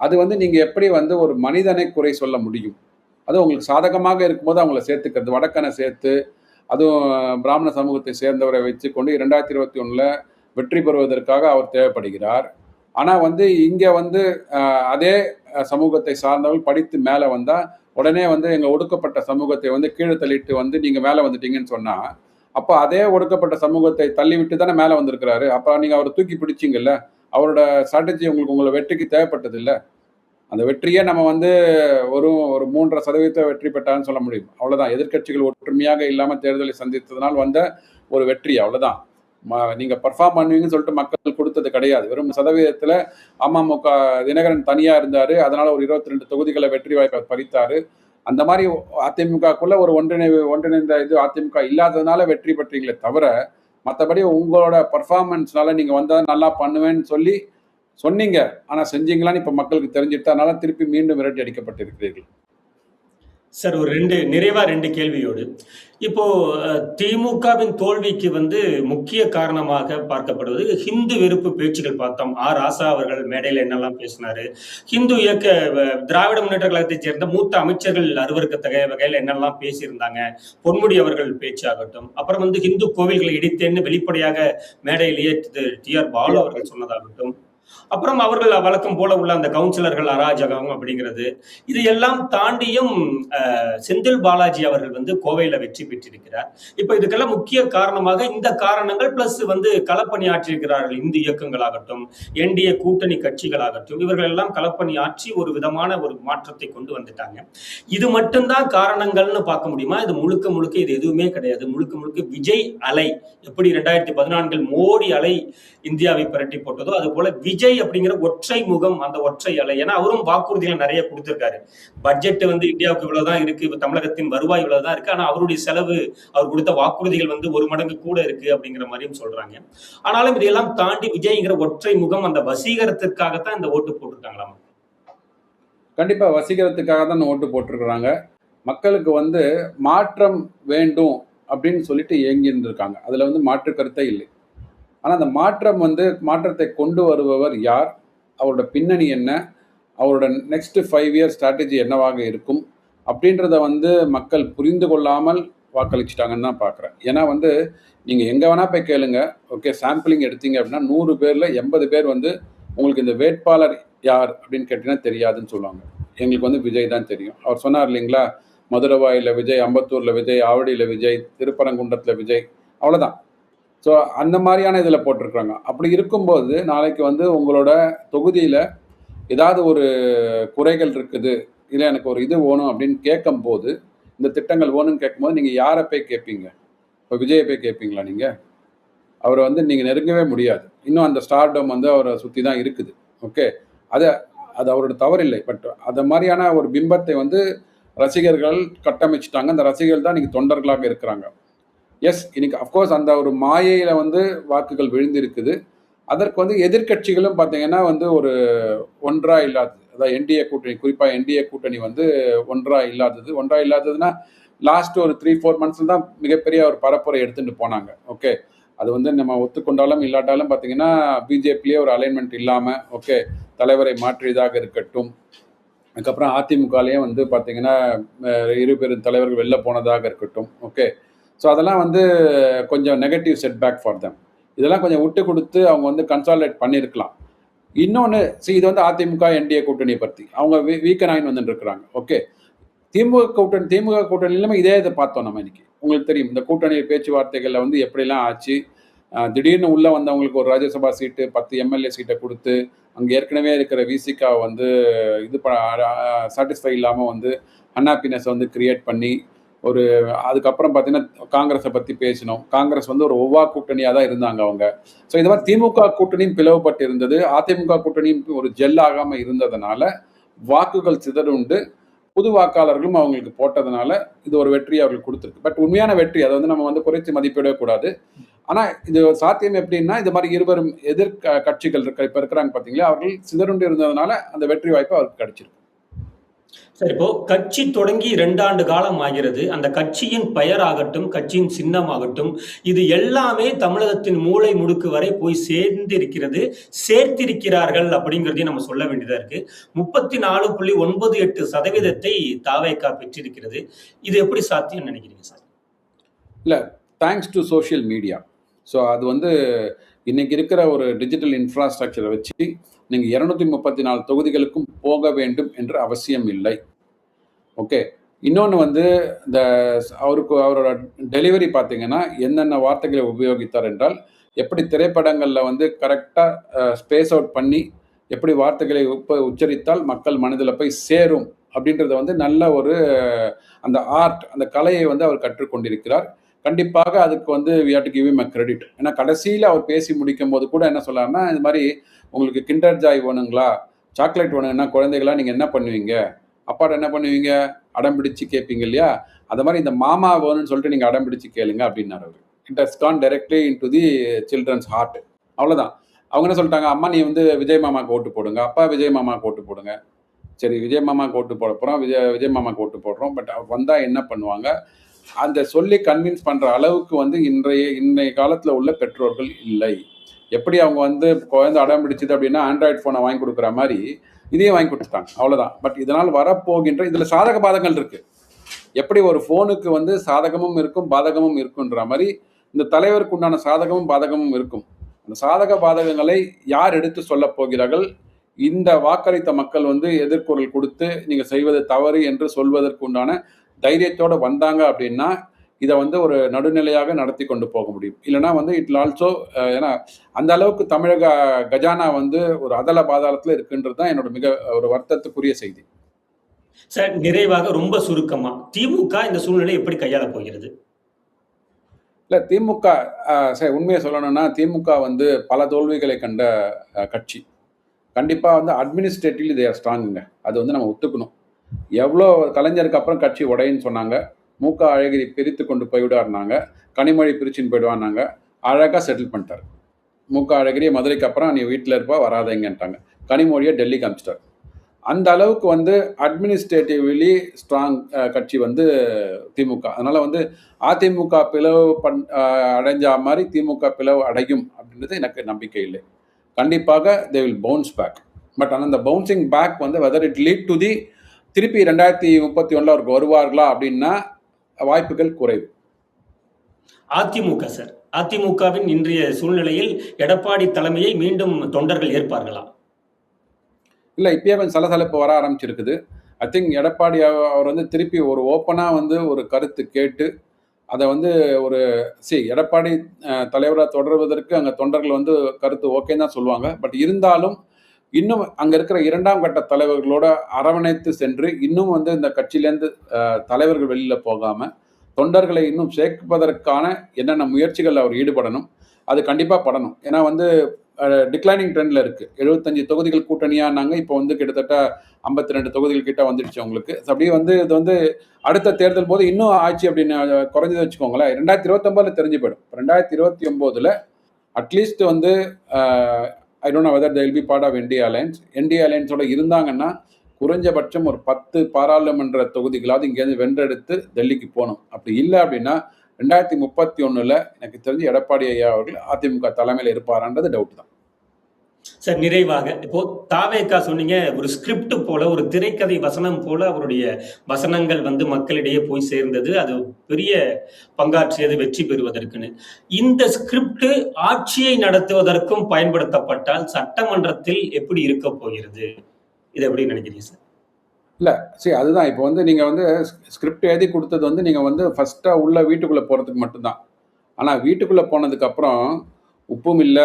அது வந்து நீங்க எப்படி வந்து ஒரு மனிதனை குறை சொல்ல முடியும்? அது உங்களுக்கு சாதகமாக இருக்கும்போது அவங்கள சேர்த்துக்கிறது, வடக்கனை சேர்த்து அதுவும் பிராமண சமூகத்தை சேர்ந்தவரை வச்சு கொண்டு 2021 வெற்றி பெறுவதற்காக அவர் தேவைப்படுகிறார். ஆனா வந்து இங்க வந்து அதே சமூகத்தை சார்ந்தவர்கள் படித்து மேலே வந்தா உடனே வந்து எங்கள் ஒடுக்கப்பட்ட சமூகத்தை வந்து கீழே தள்ளிட்டு வந்து நீங்கள் மேலே வந்துட்டீங்கன்னு சொன்னால், அப்போ அதே ஒடுக்கப்பட்ட சமூகத்தை தள்ளிவிட்டு தானே மேலே வந்திருக்கிறாரு. அப்போ நீங்கள் அவரை தூக்கி பிடிச்சிங்கல்ல, அவரோட ஸ்ட்ராட்டஜி உங்களை வெற்றிக்கு தேவைப்பட்டது இல்லை. அந்த வெற்றியே நம்ம வந்து ஒரு 3.5% வெற்றி பெற்றான்னு சொல்ல முடியும். அவ்வளோதான். எதிர்கட்சிகள் ஒற்றுமையாக இல்லாமல் தேர்தலை சந்தித்ததுனால் வந்த ஒரு வெற்றி, அவ்வளோதான். நீங்கள் பர்ஃபார்ம் பண்ணுவீங்கன்னு சொல்லிட்டு மக்கள் கொடுத்தது கிடையாது. வெறும் சதவீதத்தில் அமமுக தினகரன் தனியாக இருந்தார், அதனால் ஒரு 22 தொகுதிகளை வெற்றி வாய்ப்பை பறித்தார். அந்த மாதிரி அதிமுகக்குள்ள ஒரு ஒன்றிணைந்த இது அதிமுக இல்லாததுனால வெற்றி பெற்றீங்களே தவிர, மற்றபடி உங்களோட பர்ஃபார்மன்ஸ்னால நீங்கள் வந்தால் நல்லா பண்ணுவேன்னு சொல்லி சொன்னீங்க. ஆனால் செஞ்சீங்களான்னு இப்போ மக்களுக்கு தெரிஞ்சுட்டு அதனால திருப்பி மீண்டும் விரட்டி அடிக்கப்பட்டிருக்கிறீர்கள். சார், ஒரு நிறைவா 2 கேள்வியோடு, இப்போ திமுகவின் தோல்விக்கு வந்து முக்கிய காரணமாக பார்க்கப்படுவது ஹிந்து வெறுப்பு பேச்சுகள் பார்த்தோம். ராசா அவர்கள் மேடையில் என்னெல்லாம் பேசினாரு, ஹிந்து இயக்க திராவிட முன்னேற்ற கழகத்தைச் சேர்ந்த மூத்த அமைச்சர்கள் அருவருக்கத்தகைய வகையில் என்னெல்லாம் பேசியிருந்தாங்க, பொன்முடி அவர்கள் பேச்சாகட்டும், அப்புறம் வந்து ஹிந்து கோவில்களை இடித்தேன்னு வெளிப்படையாக மேடையிலேயே TR பாலு அவர்கள் சொன்னதாகட்டும், அப்புறம் அவர்கள் வழக்கம் போல உள்ள அந்த கவுன்சிலர்கள் அராஜகம் அப்படிங்கிறது, இது எல்லாம் தாண்டியும் செந்தில் பாலாஜி அவர்கள் வந்து கோவையில வெற்றி பெற்றிருக்கிறார். இப்ப இதுக்கெல்லாம் முக்கிய காரணமாக இந்த காரணங்கள் பிளஸ் வந்து களப்பணி ஆற்றியிருக்கிறார்கள். இந்து இயக்கங்களாகட்டும், NDA கூட்டணி கட்சிகளாகட்டும், இவர்கள் எல்லாம் களப்பணி ஆற்றி ஒரு விதமான ஒரு மாற்றத்தை கொண்டு வந்துட்டாங்க. இது மட்டும்தான் காரணங்கள்னு பார்க்க முடியுமா? இது முழுக்க இது எதுவுமே கிடையாது. முழுக்க விஜய் அலை, எப்படி 2014 மோடி அலை இந்தியாவை புரட்டி போட்டதோ அது போல விஜய் அப்படிங்கிற ஒற்றை முகம், அந்த ஒற்றை அலை. ஏன்னா அவரும் வாக்குறுதிகள் நிறைய கொடுத்திருக்காரு. பட்ஜெட் வந்து இந்தியாவுக்கு இவ்வளவுதான் இருக்கு, தமிழகத்தின் வருவாய் இவ்வளவுதான் இருக்கு, ஆனா அவருடைய செலவு, அவர் கொடுத்த வாக்குறுதிகள் வந்து 1 மடங்கு கூட இருக்கு அப்படிங்கிற மாதிரியும் சொல்றாங்க. ஆனாலும் இதையெல்லாம் தாண்டி விஜய்ங்கிற ஒற்றை முகம், அந்த வசீகரத்திற்காகத்தான் இந்த ஓட்டு போட்டிருக்காங்களாமா? கண்டிப்பா வசீகரத்துக்காக தான் ஓட்டு போட்டிருக்கிறாங்க. மக்களுக்கு வந்து மாற்றம் வேண்டும் அப்படின்னு சொல்லிட்டு ஏங்கின்னு இருக்காங்க. அதுல வந்து மாற்று கருத்தே இல்லை. ஆனால் அந்த மாற்றத்தை கொண்டு வருபவர் யார், அவரோட பின்னணி என்ன, அவரோட நெக்ஸ்ட் 5 இயர் ஸ்ட்ராட்டஜி என்னவாக இருக்கும், அப்படின்றத வந்து மக்கள் புரிந்து கொள்ளாமல் வாக்களிச்சிட்டாங்கன்னு தான் பார்க்குறேன். ஏன்னா வந்து நீங்கள் எங்கே வேணால் போய் கேளுங்க, ஓகே, சாம்பிளிங் எடுத்தீங்க அப்படின்னா 100 பேரில் 80 பேர் வந்து உங்களுக்கு இந்த வேட்பாளர் யார் அப்படின்னு கேட்டிங்கன்னா தெரியாதுன்னு சொல்லுவாங்க. எங்களுக்கு வந்து விஜய் தான் தெரியும். அவர் சொன்னார் இல்லைங்களா, மதுரவாயில் விஜய், அம்பத்தூரில் விஜய், ஆவடியில் விஜய், திருப்பரங்குன்றத்தில் விஜய், அவ்வளோதான். ஸோ அந்த மாதிரியான இதில் போட்டிருக்காங்க. அப்படி இருக்கும்போது நாளைக்கு வந்து உங்களோட தொகுதியில் ஏதாவது ஒரு குறைகள் இருக்குது, இல்லை எனக்கு ஒரு இது வேணும் அப்படின்னு கேட்கும்போது, இந்த திட்டங்கள் வேணும்னு கேட்கும்போது நீங்கள் யாரை போய் கேட்பீங்க? இப்போ விஜயை போய் கேட்பீங்களா நீங்கள்? அவரை வந்து நீங்கள் நெருங்கவே முடியாது. இன்னும் அந்த ஸ்டார்டம் வந்து அவரை சுற்றி தான் இருக்குது. ஓகே, அது அது அவரோட தவறில்லை. பட் அது மாதிரியான ஒரு பிம்பத்தை வந்து ரசிகர்கள் கட்டமைச்சிட்டாங்க. அந்த ரசிகர்கள் தான் இன்னைக்கு தொண்டர்களாக இருக்கிறாங்க. எஸ், இன்னைக்கு அஃப்கோர்ஸ் அந்த ஒரு மாயையில் வந்து வாக்குகள் விழுந்திருக்குது. அதற்கு வந்து எதிர்க்கட்சிகளும் பார்த்தீங்கன்னா வந்து ஒரு ஒன்றாக இல்லாதது, அதாவது என்டிஏ கூட்டணி, குறிப்பாக என்டிஏ கூட்டணி வந்து ஒன்றாக இல்லாததுன்னா லாஸ்ட் ஒரு 3-4 மந்த்ஸில் தான் மிகப்பெரிய ஒரு பரப்புரை எடுத்துகிட்டு போனாங்க. ஓகே, அது வந்து நம்ம ஒத்துக்கொண்டாலும் இல்லாட்டாலும் பார்த்தீங்கன்னா பிஜேபிலேயே ஒரு அலைன்மெண்ட் இல்லாமல், ஓகே, தலைவரை மாற்றியதாக இருக்கட்டும், அதுக்கப்புறம் அதிமுகலேயே வந்து பார்த்தீங்கன்னா இரு பெரும் தலைவர்கள் வெளில போனதாக இருக்கட்டும். ஓகே, ஸோ அதெல்லாம் வந்து கொஞ்சம் நெகட்டிவ் செட்பேக் ஃபார் தம். இதெல்லாம் கொஞ்சம் விட்டு கொடுத்து அவங்க வந்து கன்சாலிடேட் பண்ணியிருக்கலாம். இன்னொன்று, இது வந்து அதிமுக என்டிஏ கூட்டணியை பற்றி அவங்க வீக்கன் ஆயின் வந்துட்டு இருக்கிறாங்க. ஓகே, திமுக கூட்டணி இல்லாமல் இதே இதை பார்த்தோம் நம்ம இன்னைக்கு. உங்களுக்கு தெரியும் இந்த கூட்டணி பேச்சுவார்த்தைகளில் வந்து எப்படிலாம் ஆச்சு. திடீர்னு உள்ளே வந்தவங்களுக்கு ஒரு ராஜ்யசபா சீட்டு, 10 எம்எல்ஏ சீட்டை கொடுத்து, அங்கே ஏற்கனவே இருக்கிற விசிகா வந்து இது சாட்டிஸ்ஃபை இல்லாமல் வந்து அன்ஹாப்பினஸ் வந்து கிரியேட் பண்ணி ஒரு அதுக்கப்புறம் பார்த்தீங்கன்னா காங்கிரஸை பற்றி பேசினோம். காங்கிரஸ் வந்து ஒரு ஒவ்வா கூட்டணியாக தான் இருந்தாங்க அவங்க. ஸோ இது மாதிரி திமுக கூட்டணியும் பிளவுபட்டு இருந்தது, அதிமுக கூட்டணியும் ஒரு ஜெல் ஆகாமல் இருந்ததுனால வாக்குகள் சிதறுண்டு புது வாக்காளர்களும் அவங்களுக்கு போட்டதுனால இது ஒரு வெற்றி அவர்களுக்கு கொடுத்துருக்கு. பட் உண்மையான வெற்றி அதை வந்து நம்ம வந்து குறைச்சி மதிப்பிடவே கூடாது. ஆனால் இது சாத்தியம் எப்படின்னா, இது மாதிரி இருவரும் கட்சிகள் இப்போ இருக்கிறாங்க பார்த்தீங்களா, அவர்கள் சிதறுண்டு இருந்ததுனால அந்த வெற்றி வாய்ப்பு அவருக்கு கிடைச்சிருக்கு. சரி, இப்போ கட்சி தொடங்கி 2 ஆண்டு காலம் ஆகிறது. அந்த கட்சியின் பெயர் ஆகட்டும், கட்சியின் சின்னம் ஆகட்டும், இது எல்லாமே தமிழகத்தின் மூலை முடுக்கு வரை போய் சேர்த்திருக்கிறார்கள் அப்படிங்கிறதையும் நம்ம சொல்ல வேண்டியதா இருக்கு. 34.98% தாவேகா பெற்றிருக்கிறது. இது எப்படி சாத்தியம் நினைக்கிறீங்க சார்? இல்லை, thanks to social media. So அது வந்து இன்னைக்கு இருக்கிற ஒரு டிஜிட்டல் இன்ஃப்ராஸ்ட்ரக்சரை வச்சு நீங்கள் 234 தொகுதிகளுக்கும் போக வேண்டும் என்ற அவசியம் இல்லை. ஓகே, இன்னொன்று வந்து இந்த அவரோட டெலிவரி பார்த்தீங்கன்னா என்னென்ன வார்த்தைகளை உபயோகித்தார் என்றால், எப்படி திரைப்படங்களில் வந்து கரெக்டாக ஸ்பேஸ் அவுட் பண்ணி எப்படி வார்த்தைகளை உச்சரித்தால் மக்கள் மனதில் போய் சேரும் அப்படின்றத வந்து நல்ல ஒரு அந்த ஆர்ட், அந்த கலையை வந்து அவர் கற்றுக்கொண்டிருக்கிறார். கண்டிப்பாக அதுக்கு வந்து we have to give him a credit. ஏன்னா கடைசியில் அவர் பேசி முடிக்கும் போது கூட என்ன சொல்லார்னா, இது மாதிரி உங்களுக்கு கிண்டர் ஜாய் வேணுங்களா, சாக்லேட் வேணுங்கன்னா குழந்தைகளா நீங்கள் என்ன பண்ணுவீங்க, அப்பாட்ட என்ன பண்ணுவீங்க, அடம் பிடிச்சு கேட்பீங்க இல்லையா, அது மாதிரி இந்த மாமா வேணும்னு சொல்லிட்டு நீங்கள் அடம் பிடிச்சு கேளுங்க அப்படின்னாரு அவர். It has gone directly into the children's heart. அவ்வளோதான். அவங்க என்ன சொல்லிட்டாங்க, அம்மா நீ வந்து விஜய் மாமாவுக்கு ஓட்டு போடுங்க, அப்பா விஜய் மாமாவுக்கு ஓட்டு போடுங்க. சரி, விஜய் மாமாவுக்கு ஓட்டு போட போகிறோம், விஜய் மாமாவுக்கு ஓட்டு போடுறோம். பட் வந்தால் என்ன பண்ணுவாங்க, அந்த சொல்லி கன்வின்ஸ் பண்ணுற அளவுக்கு வந்து இன்றைய காலத்தில் உள்ள பெற்றோர்கள் இல்லை. எப்படி அவங்க வந்து குழந்தை அடம் பிடிச்சது அப்படின்னா ஆண்ட்ராய்டு ஃபோனை வாங்கி கொடுக்குற மாதிரி இதையும் வாங்கி கொடுத்துட்டாங்க, அவ்வளோதான். பட் இதனால் வரப்போகின்ற இதில் சாதக பாதகங்கள் இருக்குது. எப்படி ஒரு ஃபோனுக்கு வந்து சாதகமும் இருக்கும் பாதகமும் இருக்குன்ற மாதிரி இந்த தலைவருக்கு உண்டான சாதகமும் பாதகமும் இருக்கும். அந்த சாதக பாதகங்களை யார் எடுத்து சொல்ல போகிறார்கள்? இந்த வாக்களித்த மக்கள் வந்து எதிர்குரல் கொடுத்து நீங்கள் செய்வது தவறு என்று சொல்வதற்கு உண்டான தைரியத்தோடு வந்தாங்க அப்படின்னா இதை வந்து ஒரு நடுநிலையாக நடத்தி கொண்டு போக முடியும். இல்லைனா வந்து இட் ஆல்சோ, ஏன்னா அந்த அளவுக்கு தமிழக கஜானா வந்து ஒரு அதல பாதாளத்தில் இருக்குன்றது தான் என்னோட மிக ஒரு வருத்தத்துக்குரிய செய்தி. சார், நிறைவாக ரொம்ப சுருக்கமா திமுக இந்த சூழ்நிலை எப்படி கையாள போகிறது? இல்லை, திமுக சார் உண்மையை சொல்லணும்னா திமுக வந்து பல தோல்விகளை கண்ட கட்சி. கண்டிப்பாக வந்து அட்மினிஸ்ட்ரேட்டிவ்லி தே ஆர் ஸ்ட்ராங்குங்க, அது வந்து நம்ம ஒத்துக்கணும். எவ்வளோ கலைஞருக்கு அப்புறம் கட்சி உடைன்னு சொன்னாங்க, மூக்க அழகிரி பிரித்து கொண்டு போய்விடாருனாங்க, கனிமொழி பிரிச்சுன்னு போயிடுவான்னாங்க, அழகாக செட்டில் பண்ணிட்டார். மூக்க அழகிரியை மதுரைக்கு அப்புறம் நீ வீட்டில் இருப்பா வராதேங்கன்ட்டாங்க, கனிமொழியை டெல்லிக்கு அனுப்பிச்சிட்டார். அந்த அளவுக்கு வந்து அட்மினிஸ்ட்ரேட்டிவ்லி ஸ்ட்ராங் கட்சி வந்து திமுக. அதனால் வந்து அதிமுக பிளவு அடைஞ்ச மாதிரி திமுக பிளவு அடையும் அப்படின்றது எனக்கு நம்பிக்கை இல்லை. கண்டிப்பாக they will bounce back. But ஆனால் அந்த பவுன்சிங் பேக் வந்து whether it lead to the திருப்பி 2031 அவருக்கு வருவார்களா அப்படின்னா வாய்ப்புகள் குறைவு. அதிமுக சார், அதிமுகவின் இன்றைய சூழ்நிலையில் எடப்பாடி தலைமையை மீண்டும் தொண்டர்கள் ஏற்பார்களா? இல்லை, இப்பயே கொஞ்சம் சலசலப்பு வர ஆரம்பிச்சிருக்குது. ஐ திங்க் எடப்பாடி அவர் வந்து திருப்பி ஒரு ஓப்பனாக வந்து ஒரு கருத்து கேட்டு அதை வந்து ஒரு எடப்பாடி தலைவராக தொடர்வதற்கு அங்கே தொண்டர்கள் வந்து கருத்து ஓகேன்னு தான் சொல்லுவாங்க. பட் இருந்தாலும் இன்னும் அங்கே இருக்கிற 2ஆம் கட்ட தலைவர்களோட அரவணைத்து சென்று இன்னும் வந்து இந்த கட்சியிலேருந்து தலைவர்கள் வெளியில் போகாமல் தொண்டர்களை இன்னும் சேர்ப்பதற்கான என்னென்ன முயற்சிகள் அவர் ஈடுபடணும், அது கண்டிப்பாக படணும். ஏன்னா வந்து டிக்ளைனிங் ட்ரெண்டில் இருக்குது. 75 தொகுதிகள் கூட்டணியானாங்க, இப்போ வந்து கிட்டத்தட்ட 52 தொகுதிகள் கிட்ட வந்துடுச்சு உங்களுக்கு. அப்படியே வந்து இது வந்து அடுத்த தேர்தல் போது இன்னும் ஆட்சி அப்படின்னு குறைஞ்சது வச்சுக்கோங்களேன். 2029 தெரிஞ்சு போயிடும். 2029 அட்லீஸ்ட் வந்து I don't know whether they will be part of NDA alliance. NDA அலையன்ஸோட இருந்தாங்கன்னா குறைஞ்சபட்சம் ஒரு 10 பாராளுமன்ற தொகுதிகளாவது இங்கேருந்து வென்றெடுத்து டெல்லிக்கு போகணும். அப்படி இல்லை அப்படின்னா 2031 எனக்கு தெரிஞ்சு எடப்பாடி ஐயா அவர்கள் அதிமுக தலைமையில் இருப்பாரான்றது டவுட் தான். சார், நிறைவாக இப்போ தாவேகா சொன்னீங்க, ஒரு ஸ்கிரிப்ட் போல, ஒரு திரைக்கதை வசனம் போல அவருடைய வசனங்கள் வந்து மக்களிடையே போய் சேர்ந்தது, அது பெரிய பங்காற்றியது வெற்றி பெறுவதற்குன்னு. இந்த ஸ்கிரிப்ட் ஆட்சியை நடத்துவதற்கும் பயன்படுத்தப்பட்டால் சட்டமன்றத்தில் எப்படி இருக்க போகிறது? இது எப்படி நினைக்கிறீங்க சார்? இல்லை, அதுதான் இப்போ வந்து நீங்கள் வந்து ஸ்கிரிப்ட் எழுதி கொடுத்தது வந்து நீங்கள் வந்து ஃபஸ்ட்டாக உள்ள வீட்டுக்குள்ளே போகிறதுக்கு மட்டும்தான். ஆனால் வீட்டுக்குள்ளே போனதுக்கப்புறம் உப்பும் இல்லை,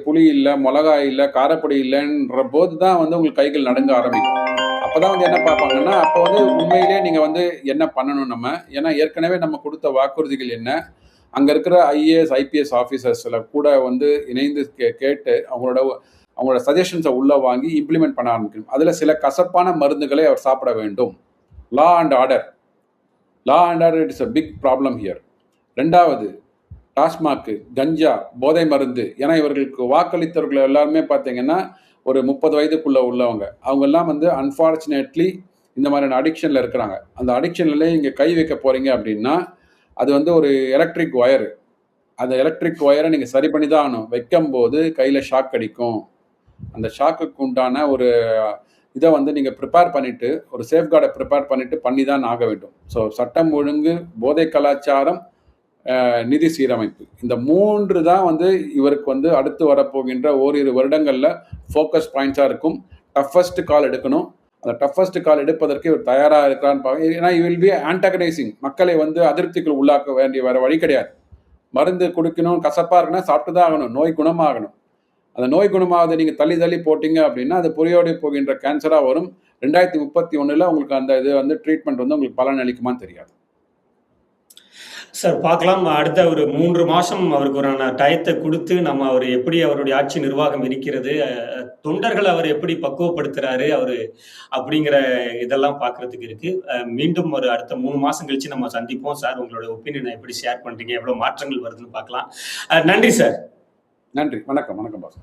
புளி இல்லை, மிளகாய் இல்லை, காரப்பொடி இல்லைன்ற போது தான் வந்து உங்களுக்கு கைகள் நடுங்க ஆரம்பிக்கும். அப்போ தான் வந்து என்ன பார்ப்பாங்கன்னா, அப்போ வந்து உண்மையிலே நீங்கள் வந்து என்ன பண்ணணும் நம்ம, ஏன்னா ஏற்கனவே நம்ம கொடுத்த வாக்குறுதிகள் என்ன, அங்கே இருக்கிற ஐஏஎஸ் ஐபிஎஸ் ஆஃபீஸர்ஸில் கூட வந்து இணைந்து கேட்டு அவங்களோட சஜஷன்ஸை உள்ளே வாங்கி இம்ப்ளிமெண்ட் பண்ண ஆரம்பிக்கணும். அதில் சில கசப்பான மருந்துகளை அவர் சாப்பிட வேண்டும். Law and order it is a big problem here. 2வது டாஸ்மாக்கு, கஞ்சா, போதை மருந்து. ஏன்னா இவர்களுக்கு வாக்களித்தவர்கள் எல்லாருமே பார்த்தீங்கன்னா ஒரு 30 வயதுக்குள்ளே உள்ளவங்க. அவங்கெல்லாம் வந்து அன்ஃபார்ச்சுனேட்லி இந்த மாதிரியான அடிக்ஷனில் இருக்கிறாங்க. அந்த அடிக்ஷன்லேயே இங்கே கை வைக்க போகிறீங்க அப்படின்னா அது வந்து ஒரு எலக்ட்ரிக் ஒயரு. அந்த எலக்ட்ரிக் ஒயரை நீங்கள் சரி பண்ணி தான் ஆகணும். வைக்கும்போது கையில் ஷாக் அடிக்கும். அந்த ஷாக்குக்கு உண்டான ஒரு இதை வந்து நீங்கள் ப்ரிப்பேர் பண்ணிவிட்டு, ஒரு சேஃப்கார்டை ப்ரிப்பேர் பண்ணிவிட்டு பண்ணி தான் ஆக வேண்டும். ஸோ சட்டம் ஒழுங்கு, போதை கலாச்சாரம், நிதி சீரமைப்பு, இந்த 3 தான் வந்து இவருக்கு வந்து அடுத்து வரப்போகின்ற ஓரிரு வருடங்களில் ஃபோக்கஸ் பாயிண்ட்ஸாக இருக்கும். டஃபஸ்ட் கால் எடுக்கணும். அந்த டஃபஸ்ட் கால் எடுப்பதற்கு இவர் தயாராக இருக்கிறான்னு பார்க்க. ஏன்னா இ வில் பி ஆன்டகனைசிங். மக்களை வந்து அதிருப்திக்குள் உள்ளாக்க வேண்டிய வேறு வழி கிடையாது. மருந்து குடிக்கணும், கசப்பாக இருக்குன்னா சாப்பிட்டு தான் ஆகணும். நோய் குணமாகணும். அந்த நோய் குணமாவதை நீங்கள் தள்ளி போட்டிங்க அப்படின்னா அது புரியோடி போகின்ற கேன்சராக வரும். 2031 உங்களுக்கு அந்த இது வந்து ட்ரீட்மெண்ட் வந்து உங்களுக்கு பலன் அளிக்குமான்னு தெரியாது சார். பார்க்கலாம், அடுத்த ஒரு 3 மாசம் அவருக்கு ஒரு டயத்தை கொடுத்து நம்ம அவர் எப்படி அவருடைய ஆட்சி நிர்வாகம் இருக்கிறது, தொண்டர்கள் அவர் எப்படி பக்குவப்படுத்துறாரு அவரு அப்படிங்கிற இதெல்லாம் பார்க்கறதுக்கு இருக்கு. மீண்டும் ஒரு அடுத்த 3 மாசம் கழிச்சு நம்ம சந்திப்போம் சார். உங்களோட ஒப்பீனியனை எப்படி ஷேர் பண்றீங்க, எவ்வளவு மாற்றங்கள் வருதுன்னு பார்க்கலாம். நன்றி சார். நன்றி. வணக்கம் பாஸ்.